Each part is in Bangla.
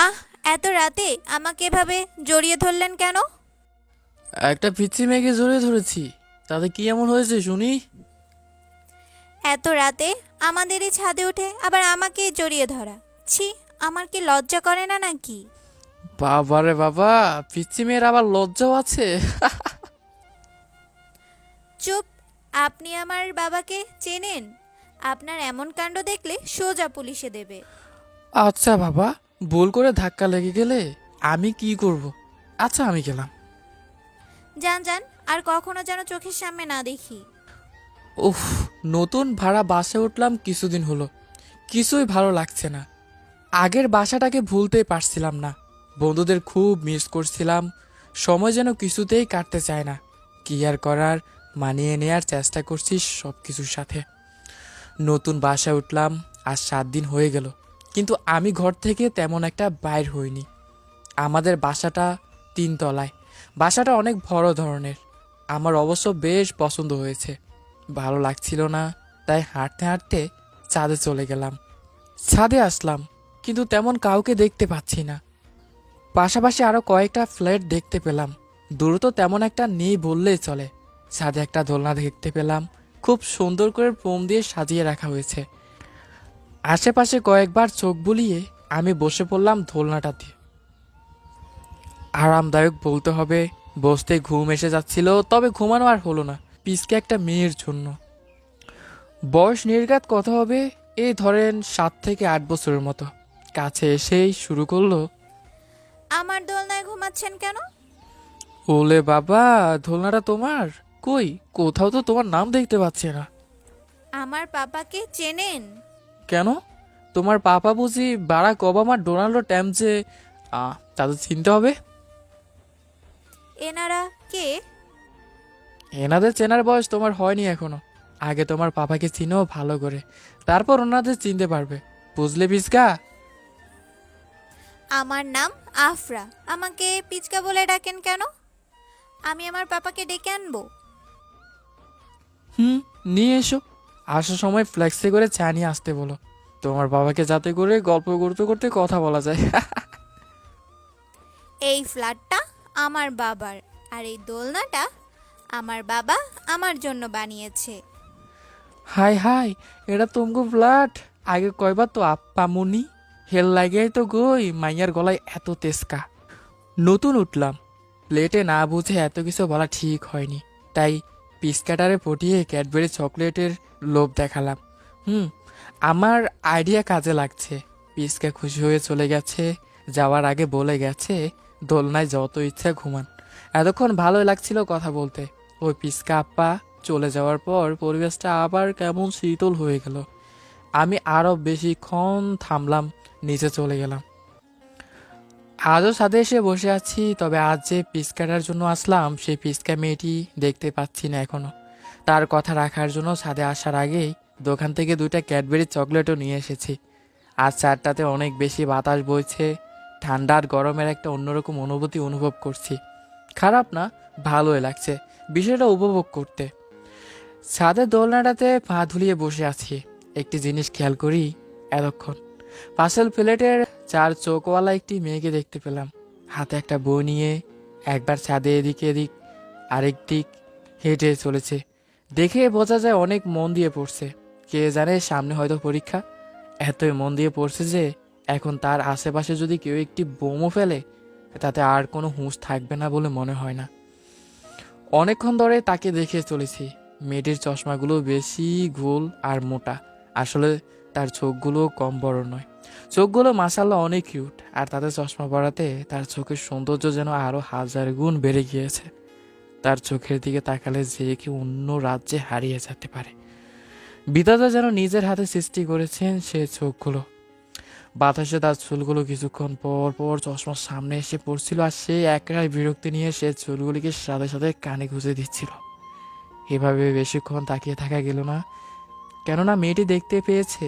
আহ, এত রাতে আমাকে এভাবে জড়িয়ে ধরলেন কেন? একটা পিচ্চি মেয়েকে জড়িয়ে ধরেছি। তাতে কি এমন হয়েছে শুনি? এত রাতে আমাদেরই ছাদে উঠে আবার আমাকেই জড়িয়ে ধরা। ছি, আমার কি লজ্জা করে না নাকি? বাবারে বাবা, পিচ্চি মেয়ের আবার লজ্জাও আছে? চুপ! আপনি আমার বাবাকে চেনেন? আপনার এমন কাণ্ড দেখলে সোজা পুলিশে দেবে। আচ্ছা বাবা, ভুল করে ধাক্কা লেগে গেলে আমি কি করব? আচ্ছা, আমি গেলাম। যান যান, আর কখনো যেন চোখের সামনে না দেখি। উফ, নতুন ভাড়া বাসে উঠলাম কিছুদিন হলো, কিছুই ভালো লাগছে না। আগের বাসাটাকে ভুলতেই পারছিলাম না। বন্ধুদের খুব মিস করছিলাম। সময় যেন কিছুতেই কাটতে চায় না। কি আর করার, মানিয়ে নেয়ার চেষ্টা করছি সব কিছুর সাথে। নতুন বাসায় উঠলাম, আজ 7 দিন হয়ে গেল, কিন্তু আমি ঘর থেকে তেমন একটা বাইর হইনি। আমাদের বাসাটা 3 তলায়। বাসাটা অনেক বড় ধরনের। আমার অবশ্য বেশ পছন্দ হয়েছে। ভালো লাগছিল না, তাই হাঁটতে হাঁটতে ছাদে চলে গেলাম। ছাদে আসলাম, কিন্তু তেমন কাউকে দেখতে পাচ্ছি না। পাশাপাশি আরো কয়েকটা ফ্ল্যাট দেখতে পেলাম। দূরত্ব তেমন একটা নেই বললেই চলে। ছাদে একটা দোলনা দেখতে পেলাম, খুব সুন্দর করে ফোম দিয়ে সাজিয়ে রাখা হয়েছে। আশেপাশে কয়েকবার চোখ বুলিয়ে আমি বসে পড়লাম দোলনাটাতে। আরামদায়ক বলতে হবে, বসতে ঘুম এসে যাচ্ছিল, তবে ঘুমানো আর হলো না, পিসকে একটা মেয়ের জন্য। বয়স নির্ঘাত কথা হবে, এই ধরেন 7 থেকে 8 বছরের মতো। কাছে এসেই শুরু করলো, আমার দোলনায় ঘুমাচ্ছেন কেন? ওলে বাবা, দোলনাটা তোমার? কই, কোথাও তো তোমার নাম দেখতে পাচ্ছি না। আমার পাপাকে চেনেন? কেন? তোমার পাপা বুঝি বারাক ওবামা, ডোনাল্ড ট্যাম্প যে? তাদের চিনতে হবে। এনারা কে? এনাদের চেনার বয়স তোমার হয়নি এখনো। আগে তোমার পাপাকে চিনো ভালো করে, তারপর ওনাদের চিনতে পারবে। বুঝলে পিসকা? আমার নাম আফরা। আমাকে পিচকা বলে ডাকেন কেন? আমি আমার পাপাকে ডেকে আনবো। হুম, নিয়ে এসো। আসার সময় ফ্লেক্সে করে চা নিয়ে আসতে বলো। তোমার বাবাকে যাতে করে গল্প করতে করতে কথা বলা যায়। এই ফ্ল্যাটটা আমার বাবার, আর এই দোলনাটা আমার বাবা আমার জন্য বানিয়েছে। হাই হাই, এটা তুমগো ফ্ল্যাট? আগে কয়বার তো আপ্পা মুনি হেল লাগিয়াই তো গই মাইয়ার গলায় এত তেজকা। নতুন উঠলাম, প্লেটে না বুঝে এত কিছু বলা ঠিক হয়নি, তাই পিসকাটারে পটিয়ে ক্যাডবেরি চকলেটের লোভ দেখালাম। হুম, আমার আইডিয়া কাজে লাগছে। পিসকা খুশি হয়ে চলে গেছে। যাওয়ার আগে বলে গেছে, দোলনায় যত ইচ্ছা ঘুমান। এতক্ষণ ভালোই লাগছিল কথা বলতে। ওই পিসকা আপ্পা চলে যাওয়ার পর পরিবেশটা আবার কেমন শীতল হয়ে গেল। আমি আরো বেশিক্ষণ থামলাম, নিচে চলে গেলাম। আজও ছাদে এসে বসে আছি, তবে আজ যে পিস কাটার জন্য আসলাম সেই পিসকা মেয়েটি দেখতে পাচ্ছি না এখনো। তার কথা রাখার জন্য ছাদে আসার আগেই দোকান থেকে 2টা ক্যাডবেরি চকলেটও নিয়ে এসেছি। আজ চারটাতে অনেক বেশি বাতাস বইছে। ঠান্ডা আর গরমের একটা অন্যরকম অনুভূতি অনুভব করছি। খারাপ না, ভালোই লাগছে বিষয়টা উপভোগ করতে। ছাদের দোলনাটাতে পা ধুলিয়ে বসে আছি। একটি জিনিস খেয়াল করি, এতক্ষণ পাশের প্লেটের 4 চোখওয়ালা একটি মেয়েকে দেখতে পেলাম। হাতে একটা বই নিয়ে একবার ছাদে এদিকে এদিক আরেক দিক হেঁটে চলেছে। দেখে বোঝা যায় অনেক মন দিয়ে পড়ছে। কে জানে সামনে হয়তো পরীক্ষা। এতই মন দিয়ে পড়ছে যে এখন তার আশেপাশে যদি কেউ একটি বোমও ফেলে, তাতে আর কোনো হুঁশ থাকবে না বলে মনে হয় না। অনেকক্ষণ ধরে তাকে দেখে চলেছি। মেয়েটির চশমাগুলো বেশি গোল আর মোটা। আসলে তার চোখগুলো কম বড় নয়। চোখগুলো মাশাআল্লাহ অনেক কিউট, আর তাতে চশমা পরাতে তার চোখের সৌন্দর্য যেন আরো 1000 গুণ বেড়ে গিয়েছে। তার চোখের দিকে তাকালে যে কেউ অন্য রাজ্যে হারিয়ে যেতে পারে। বিধাতা যেন নিজের হাতে সৃষ্টি করেছেন সে চোখগুলো। বাতাসে তার চুলগুলো কিছুক্ষণ পর পর চশমার সামনে এসে পড়ছিল, আর সে একরাই বিরক্তি নিয়ে সে চুলগুলিকে সাথে সাথে কানে গুঁজে দিচ্ছিল। এভাবে বেশিক্ষণ তাকিয়ে থাকা গেল না, কেননা মেয়েটি দেখতে পেয়েছে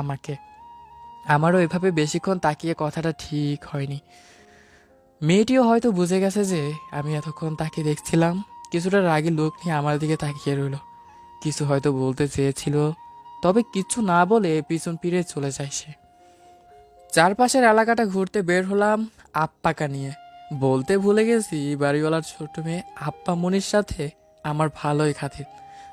আমাকে। আমারও এভাবে বেশিক্ষণ তাকিয়ে কথাটা ঠিক হয়নি। মেয়েটিও হয়তো বুঝে গেছে যে আমি এতক্ষণ তাকে দেখছিলাম। কিছুটা রাগী লোক নিয়ে আমার দিকে তাকিয়ে রইল। কিছু হয়তো বলতে চেয়েছিল, তবে কিছু না বলে পিছন ফিরে চলে যায় সে। চারপাশের এলাকাটা ঘুরতে বের হলাম আপ্পাকা নিয়ে। বলতে ভুলে গেছি বাড়িওয়ালার ছোট মেয়ে আপ্পা মনির সাথে আমার ভালোই খাতির।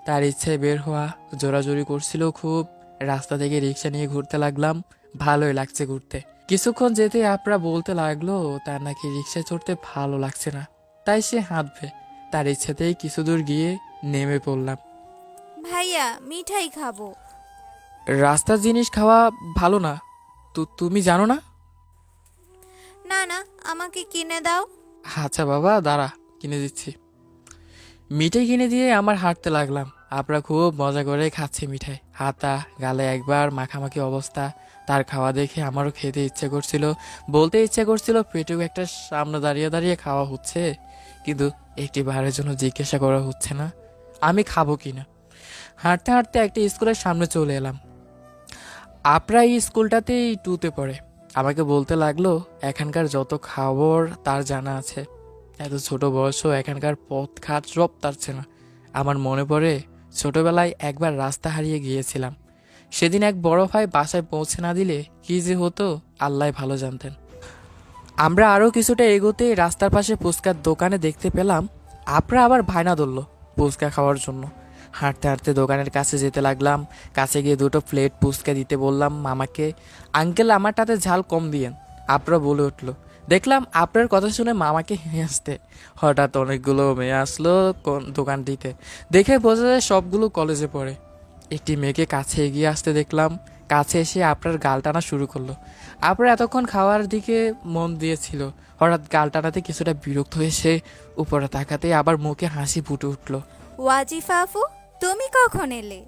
তার ইচ্ছায় বের হওয়া, জোরাজোরি করছিল খুব। রাস্তা থেকে রিক্সা নিয়ে ঘুরতে লাগলাম, ভালোই লাগছে ঘুরতে। কিছুক্ষণ যেতে আপরা বলতে লাগলো তার নাকি রিক্সায় চড়তে ভালো লাগছে না, তাই সে হাঁটবে। তার ইচ্ছাতেই কিছু দূর গিয়ে নেমে পড়লাম। ভাইয়া মিঠাই খাবো। রাস্তার জিনিস খাওয়া ভালো না, তুমি জানো না? না না, আমাকে কিনে দাও। আচ্ছা বাবা, দাঁড়া, কিনে দিচ্ছি। মিঠাই কিনে দিয়ে আমার হাঁটতে লাগলাম। আমরা খুব মজা করে খাচ্ছি মিঠাই। হাতা গালে একবার মাখামাখি অবস্থা। তার খাওয়া দেখে আমারও খেতে ইচ্ছে করছিল, বলতে ইচ্ছে করছিল পেটেও একটা সামনে দাঁড়িয়ে দাঁড়িয়ে খাওয়া হচ্ছে, কিন্তু একটি বারের জন্য জিজ্ঞাসা করা হচ্ছে না আমি খাবো কিনা। হাঁটতে হাঁটতে একটা স্কুলের সামনে চলে এলাম। আপরা এই স্কুলটাতেই টুতে পড়ে। আমাকে বলতে লাগলো এখানকার যত খবর তার জানা আছে। এত ছোট বয়সও এখানকার পথ ঘাট সব তার চেনা। আমার মনে পড়ে ছোটবেলায় একবার রাস্তা হারিয়ে গিয়েছিলাম। সেদিন এক বড় ভাই বাসায় পৌঁছে না দিলে কি যে হতো আল্লাহ ভালো জানতেন। আমরা আরও কিছুটা এগোতে রাস্তার পাশে ফুচকার দোকানে দেখতে পেলাম আপরা আবার ভাইনা ধরল ফুচকা খাওয়ার জন্য। হাঁটতে হাঁটতে দোকানের কাছে যেতে লাগলাম। কাছে গিয়ে দুটো প্লেট ফুচকা দিতে বললাম মামাকে। আঙ্কেল আমারটাতে ঝাল কম দিয়েন, আপরা বলে উঠলো। দেখলাম আপনার কথা শুনে মামাকে হাসতে। হঠাৎ অনেকগুলো মেয়ে আসলো দোকানটিতে। দেখে বোঝা যায় সবগুলো কলেজে পড়ে। একটি মেয়েকে কাছে এগিয়ে আসতে দেখলাম। কাছে এসে আপনার গাল টানা শুরু করলো। আপনার এতক্ষণ খাওয়ার দিকে মন দিয়েছিল, হঠাৎ গাল টানাতে কিছুটা বিরক্ত হয়ে সে উপরে তাকাতে আবার মুখে হাসি ফুটে উঠলো। ওয়াজিফা আপু, তুমি কখন এলে?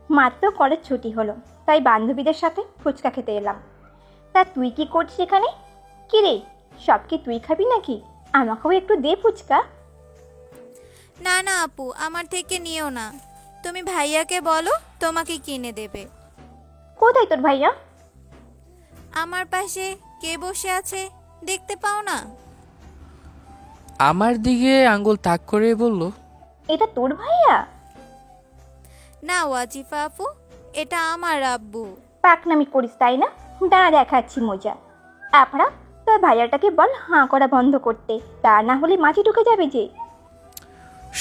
মাত্র কলেজ ছুটি হলো, তাই বান্ধবীদের সাথে ফুচকা খেতে এলাম। তা তুই কি করছিস এখানে? কি রে, সব কি তুই খাবি নাকি? আমাকেও একটু দে ফুচকা। না না আপু, আমার থেকে নিও না। তুমি ভাইয়াকে বলো তোমাকে কিনে দেবে। কোথায় তোর ভাইয়া? আমার পাশে কে বসে আছে দেখতে পাও না? আমার দিকে আঙ্গুল তাক করে বলল, এটা তোর ভাইয়া? না ওয়াজিফা আপু, এটা আমার আব্বু। পাকনামি করিস তাই না? দাঁড়া দেখাচ্ছি মজা। আপনা তোর ভাইয়াটাকে বল হাঁ করা বন্ধ করতে, তা না হলে মাছি ঢুকে যাবে যে।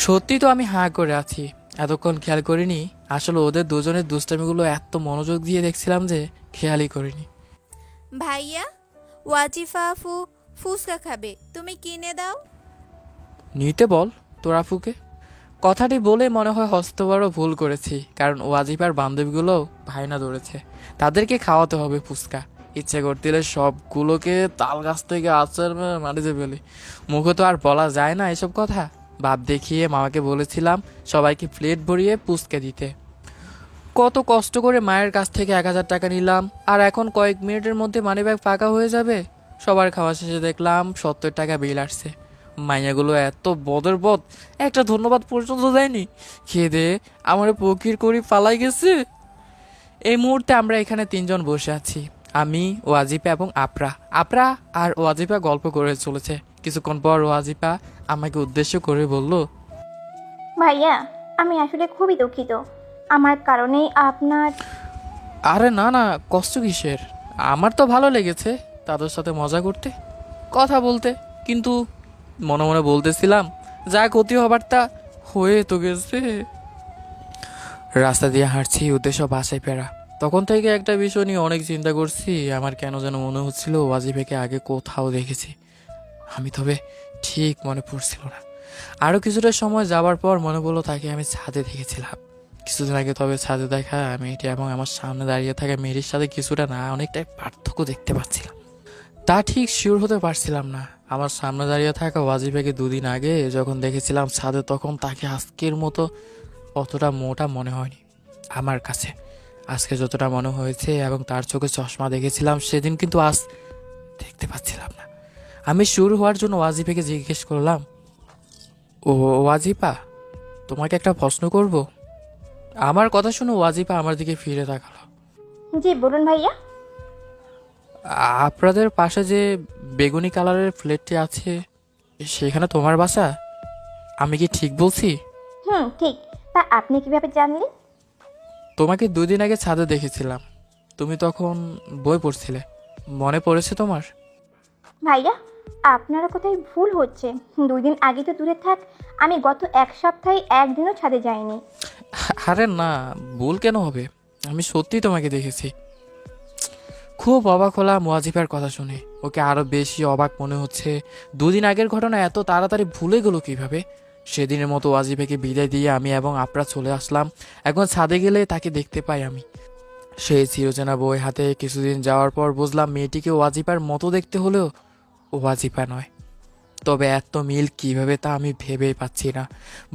সত্যি তো আমি হাঁ করে আছি, এতক্ষণ খেয়াল করিনি। আসলে ওদের দুজনের দুষ্টামিগুলো এত মনোযোগ দিয়ে দেখছিলাম যে খেয়ালই করিনি। ভাইয়া, ওয়াজিফা আপু ফুচকা খাবে, তুমি কিনে দাও। নিতে বল তোর আফুকে। কথাটি বলে মনে হয় হস্তবারও ভুল করেছি, কারণ ওয়াজিফার বান্ধবীগুলো ভাইনা ধরেছে, তাদেরকে খাওয়াতে হবে ফুচকা। ইচ্ছে করতে সবগুলোকে তাল গাছ থেকে আচার মারিতে ফেলি। মুখে তো আর বলা যায় না এসব কথা। ভাব দেখিয়ে মামাকে বলেছিলাম সবাইকে প্লেট ভরিয়ে ফুচকা দিতে। কত কষ্ট করে মায়ের কাছ থেকে 1000 টাকা নিলাম, আর এখন কয়েক মিনিটের মধ্যে মানিব্যাগ ফাঁকা হয়ে যাবে। সবার খাওয়া শেষে দেখলাম 70 টাকা বিল আসছে। মাইয়াগুলো এত বদের বদ, একটা ধন্যবাদ পর্যন্ত দেয়নি। খেয়ে দে আমার পকির করি পালাই গেছে। এই মুহূর্তে আমরা এখানে 3 জন বসে আছি, আমি, ওয়াজিপা এবং আপরা। আপরা আর ওয়াজিপা গল্প করে চলেছে। কিছুক্ষণ পর ওয়াজিপা আমাকে উদ্দেশ্য করে বলল, ভাইয়া, আমি আসলে খুবই দুঃখিত। আমার কারণেই আপনার। আরে না না, কষ্ট কিসের? আমার তো ভালো লেগেছে তাদের সাথে মজা করতে, কথা বলতে। কিন্তু মনে মনে বলতেছিলাম যা ক্ষতি হবার তা হয়ে তো গেছে। রাস্তা দিয়ে হাঁটছি, উদ্দেশ্য বাসায় ফেরা। তখন থেকে একটা বিষয় নিয়ে অনেক চিন্তা করছি। আমার কেন যেন মনে হচ্ছিল ওয়াজিফাকে আগে কোথাও দেখেছি আমি, তবে ঠিক মনে পড়ছিল না। আরও কিছুটা সময় যাবার পর মনে পড়লো তাকে আমি ছাদে দেখেছিলাম কিছুদিন আগে। তবে ছাদে দেখা মেয়েটি এবং আমার সামনে দাঁড়িয়ে থাকা মেয়েটির সাথে কিছুটা না অনেকটাই পার্থক্য দেখতে পাচ্ছিলাম। তা ঠিক শিওর হতে পারছিলাম না। আমার সামনে দাঁড়িয়ে থাকা ওয়াজিফাকে 2 দিন আগে যখন দেখেছিলাম ছাদে, তখন তাকে আজকের মতো অতটা মোটা মনে হয়নি আমার কাছে। আজকে যতটা মনে হয়েছে, এবং তার চোখে চশমা দেখেছিলাম সেদিন, কিন্তু আজ দেখতে পাচ্ছিলাম না। আমি শুরু হওয়ার জন্য ওয়াজিফাকে জিজ্ঞেস করলাম, ও ওয়াজিফা, তোমাকে একটা প্রশ্ন করব? আমার কথা শুনে ওয়াজিফা আমার দিকে ফিরে তাকালো। জি বলুন ভাইয়া। আপনাদের পাশে যে বেগুনি কালারের ফ্ল্যাটটি আছে সেখানে তোমার বাসা? আমি কি ঠিক বলছি? হুম, ঠিক। তা আপনি কিভাবে জানলেন? তোমাকে 2 দিন আগে ছাদে দেখেছিলাম, তুমি তখন বই পড়ছিলে। মনে পড়েছে তোমার? ভাইয়া, আপনারা কোথায় ভুল হচ্ছে। 2 দিন আগে তো দূরে থাক, আমি গত 1 সপ্তাহে একদিনও ছাদে যাইনি। আরে না, ভুল কেন হবে? আমি সত্যি তোমাকে দেখেছি। খুব অবাক হলাম ওয়াজিফার কথা শুনে। ওকে আরো বেশি অবাক মনে হচ্ছে। 2 দিন আগের ঘটনা এত তাড়াতাড়ি ভুলে গেল কিভাবে? সেদিনের মতো ওয়াজিফাকে বিদায় দিয়ে আমি এবং আপরা চলে আসলাম। এখন ছাদে গেলে তাকে দেখতে পাই আমি। সেই চিরচেনা বই হাতে কিছুদিন যাওয়ার পর বুঝলাম মেয়েটিকে ওয়াজিফার মতো দেখতে হলেও ও ওয়াজিফা নয়। তবে এত মিল কিভাবে তা আমি ভেবেই পাচ্ছি না।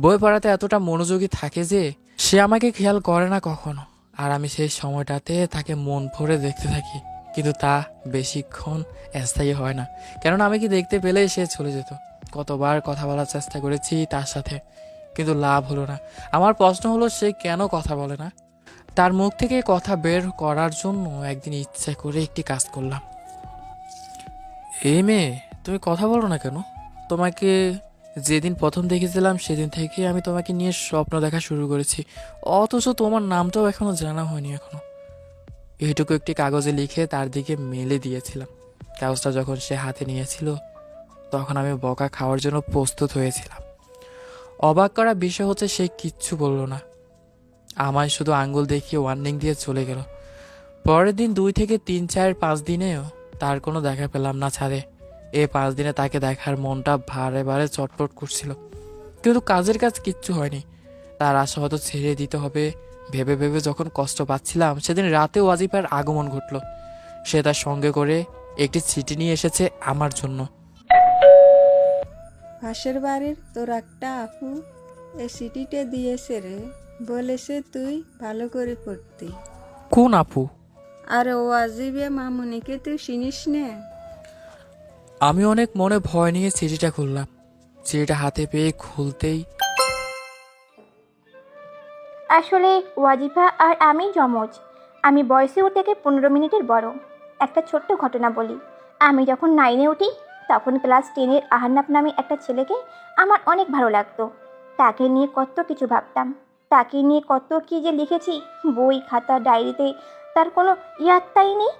বই পড়াতে এতটা মনোযোগী থাকে যে সে আমাকে খেয়াল করে না কখনো। আর আমি সেই সময়টাতে তাকে মন ভরে দেখতে থাকি, কিন্তু তা বেশিক্ষণ স্থায়ী হয় না। কেননা আমি কি দেখতে পেলেই সে চলে যেত। কতবার কথা বলার চেষ্টা করেছি তার সাথে, কিন্তু লাভ হলো না। আমার প্রশ্ন হলো, সে কেন কথা বলে না? তার মুখ থেকে কথা বের করার জন্য একদিন ইচ্ছা করে একটি কাজ করলাম। এই মেয়ে, তুমি কথা বলো না কেন? তোমাকে যেদিন প্রথম দেখেছিলাম সেদিন থেকে আমি তোমাকে নিয়ে স্বপ্ন দেখা শুরু করেছি, অথচ তোমার নামটাও এখনো জানা হয়নি এখনো। এইটুকু একটি কাগজে লিখে তার দিকে মেলে দিয়েছিলাম। কাগজটা যখন সে হাতে নিয়েছিল তখন আমি বকা খাওয়ার জন্য প্রস্তুত হয়েছিলাম। অবাক করা বিষয় হচ্ছে সে কিচ্ছু বলল না, আমায় শুধু আঙ্গুল দেখিয়ে ওয়ার্নিং দিয়ে চলে গেল। পরের দিন 2 থেকে 3, 4, 5 দিনেও তার কোনো দেখা পেলাম না ছাদে। এই 5 দিনে তাকে দেখার মনটা বারে বারে চটপট করছিল, কিন্তু কাজের কাজ কিচ্ছু হয়নি। তার আশা হয়তো ছেড়ে দিতে হবে ভেবে ভেবে যখন কষ্ট পাচ্ছিলাম, সেদিন রাতে ওয়াজিফার আগমন ঘটল। সে তার সঙ্গে করে একটি চিঠি নিয়ে এসেছে আমার জন্য। পাশের বাড়ির তোর একটা আপু এ সিটিতে দিয়েছে রে, বলেছে তুই ভালো করে পড়তি। কোন আপু? আর ও আজিবে মামুনিকে তুই চিনিস নে? আমি অনেক মনে ভয় নিয়ে চিঠিটা খুললাম। চিঠিটা হাতে পেয়ে খুলতেই আসলে ওয়াজিফা আর আমি জমজ। আমি বয়সে ওর থেকে 15 মিনিটের বড়। একটা ছোট্ট ঘটনা বলি। আমি যখন 9-এ উঠি তখন ক্লাস 10-এর আহান্নাফ নামে একটা ছেলেকে আমার অনেক ভালো লাগতো। তাকে নিয়ে কত কিছু ভাবতাম, তাকে নিয়ে কত কী যে লিখেছি বই খাতা ডায়েরিতে, তার কোনো ইয়াত্তাই নেই।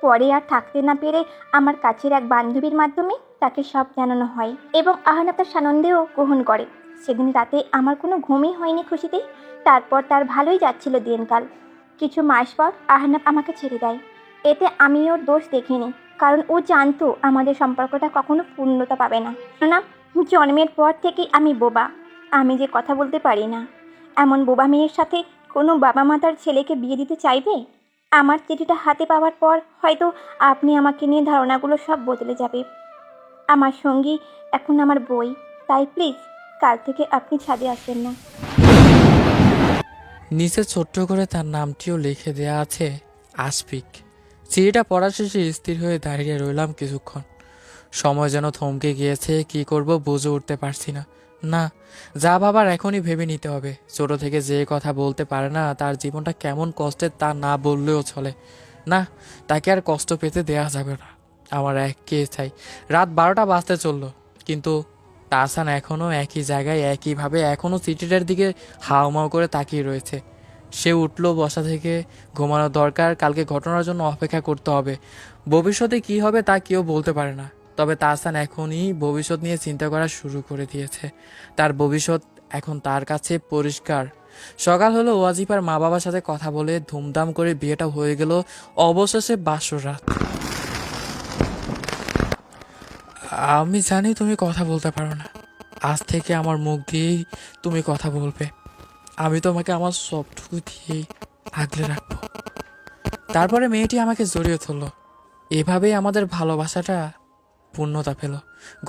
পরে আর থাকতে না পেরে আমার কাছের এক বান্ধবীর মাধ্যমে তাকে সব জানানো হয় এবং আহান্নাফ তার সানন্দেও গ্রহণ করে। সেদিন রাতে আমার কোনো ঘুমই হয়নি খুশিতে। তারপর তার ভালোই যাচ্ছিল দিনকাল। কিছু মাস পর আহনাফ আমাকে ছেড়ে দেয়। এতে আমি ওর দোষ দেখিনি, কারণ ও জানতো আমাদের সম্পর্কটা কখনো পূর্ণতা পাবে না। না, জন্মের পর থেকেই আমি বোবা। আমি যে কথা বলতে পারি না, এমন বোবা মেয়ের সাথে কোনো বাবা মা তার ছেলেকে বিয়ে দিতে চাইবে? আমার চিঠিটা হাতে পাওয়ার পর হয়তো আপনি আমাকে নিয়ে ধারণাগুলো সব বদলে যাবে। আমার সঙ্গী এখন আমার বই, তাই প্লিজ কাল থেকে আপনি ছাদে আসবেন না। নিচে ছোট্ট করে তার নামটিও লিখে দেয়া আছে, আশফিক। চিঠিটা পড়া শেষে স্থির হয়ে দাঁড়িয়ে রইলাম কিছুক্ষণ। সময় যেন থমকে গিয়েছে, কি করব বুঝে উঠতে পারছি না। না, যা ভাবার এখনই ভেবে নিতে হবে। ছোট থেকে যে কথা বলতে পারে না তার জীবনটা কেমন কষ্টের তা না বললেও চলে। না, তাকে আর কষ্ট পেতে দেয়া যাবে না। আমার এককে চাই। রাত 12টা বাজতে চললো, কিন্তু তাহসান এখনও একই জায়গায় একইভাবে এখনও চিঠিটার দিকে হাউমাউ করে তাকিয়ে রয়েছে। সে উঠল বসা থেকে। ঘুমানো দরকার, কালকে ঘটনার জন্য অপেক্ষা করতে হবে। ভবিষ্যতে কি হবে তা কেউ বলতে পারে না, তবে তাহসান এখনই ভবিষ্যৎ নিয়ে চিন্তা করা শুরু করে দিয়েছে। তার ভবিষ্যৎ এখন তার কাছে পরিষ্কার। সকাল হলো, ওয়াজিফার মা বাবার সাথে কথা বলে ধুমধাম করে বিয়েটা হয়ে গেল। অবশেষে বাসর রাত। আমি জানি তুমি কথা বলতে পারো না, আজ থেকে আমার মুখ দিয়েই তুমি কথা বলবে। আমি তোমাকে আমার সবটুকু দিয়েই আগলে রাখবো। তারপরে মেয়েটি আমাকে জড়িয়ে ধরলো। এভাবেই আমাদের ভালোবাসাটা পূর্ণতা পেল।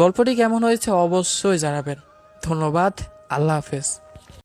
গল্পটি কেমন হয়েছে অবশ্যই জানাবেন। ধন্যবাদ। আল্লাহ হাফেজ।